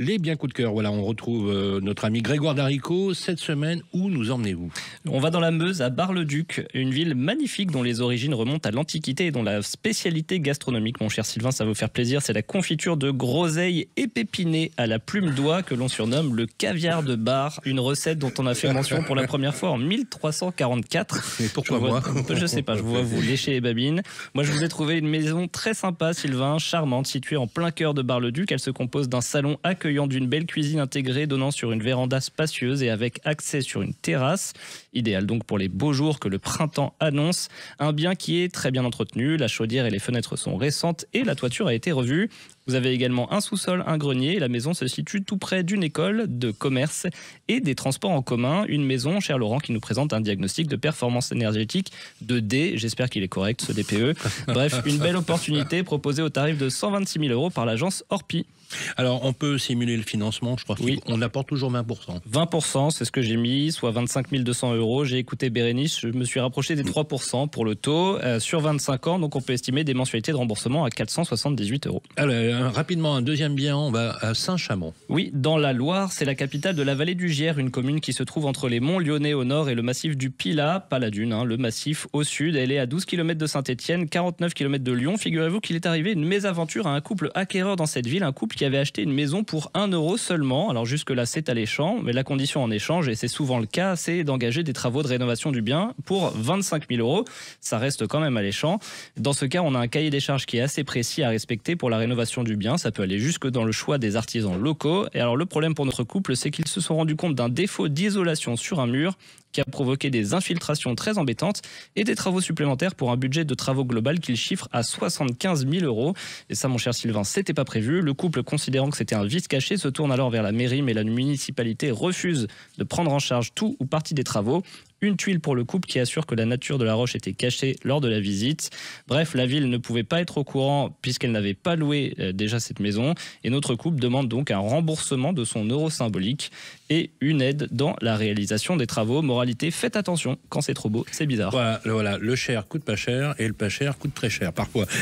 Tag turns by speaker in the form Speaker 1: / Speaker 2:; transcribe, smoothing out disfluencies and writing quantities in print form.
Speaker 1: Les biens coups de cœur, voilà, on retrouve notre ami Grégoire Darico. Cette semaine, où nous emmenez-vous?
Speaker 2: On va dans la Meuse, à Bar-le-Duc, une ville magnifique dont les origines remontent à l'Antiquité et dont la spécialité gastronomique, mon cher Sylvain, ça va vous faire plaisir, c'est la confiture de groseille épépinée à la plume d'oie que l'on surnomme le caviar de Bar, une recette dont on a fait mention pour la première fois en 1344.
Speaker 1: Mais pourquoi moi?
Speaker 2: Je sais pas, je vois vous lécher les babines. Moi, je vous ai trouvé une maison très sympa, Sylvain, charmante, située en plein cœur de Bar-le-Duc. Elle se compose d'un salon accueillant d'une belle cuisine intégrée donnant sur une véranda spacieuse et avec accès sur une terrasse. Idéal donc pour les beaux jours que le printemps annonce. Un bien qui est très bien entretenu, la chaudière et les fenêtres sont récentes et la toiture a été revue. Vous avez également un sous-sol, un grenier. La maison se situe tout près d'une école, de commerce et des transports en commun. Une maison, cher Laurent, qui nous présente un diagnostic de performance énergétique de D. J'espère qu'il est correct, ce DPE. Bref, une belle opportunité proposée au tarif de 126 000 € par l'agence Orpi.
Speaker 1: Alors, on peut simuler le financement, je crois qu'on apporte toujours 20%.
Speaker 2: 20%, c'est ce que j'ai mis, soit 25 200 €. J'ai écouté Bérénice, je me suis rapproché des 3% pour le taux sur 25 ans. Donc, on peut estimer des mensualités de remboursement à 478 €.
Speaker 1: Alors, rapidement, un deuxième bien, on va à Saint-Chamond.
Speaker 2: Oui, dans la Loire, c'est la capitale de la vallée du Gier, une commune qui se trouve entre les monts Lyonnais au nord et le massif du Pilat, pas la dune, le massif au sud. Elle est à 12 km de Saint-Étienne, 49 km de Lyon. Figurez-vous qu'il est arrivé une mésaventure à un couple acquéreur dans cette ville, un couple qui avait acheté une maison pour 1 € seulement. Alors jusque-là, c'est alléchant, mais la condition en échange, et c'est souvent le cas, c'est d'engager des travaux de rénovation du bien pour 25 000 €. Ça reste quand même alléchant. Dans ce cas, on a un cahier des charges qui est assez précis à respecter pour la rénovation du bien. Ça peut aller jusque dans le choix des artisans locaux. Et alors le problème pour notre couple, c'est qu'ils se sont rendus compte d'un défaut d'isolation sur un mur qui a provoqué des infiltrations très embêtantes et des travaux supplémentaires pour un budget de travaux global qu'ils chiffrent à 75 000 €. Et ça, mon cher Sylvain, c'était pas prévu. Le couple, considérant que c'était un vice caché, se tourne alors vers la mairie, mais la municipalité refuse de prendre en charge tout ou partie des travaux. Une tuile pour le couple qui assure que la nature de la roche était cachée lors de la visite. Bref, la ville ne pouvait pas être au courant puisqu'elle n'avait pas loué déjà cette maison. Et notre couple demande donc un remboursement de son euro symbolique et une aide dans la réalisation des travaux. Moralité, faites attention, quand c'est trop beau, c'est bizarre.
Speaker 1: Voilà, le cher coûte pas cher et le pas cher coûte très cher parfois.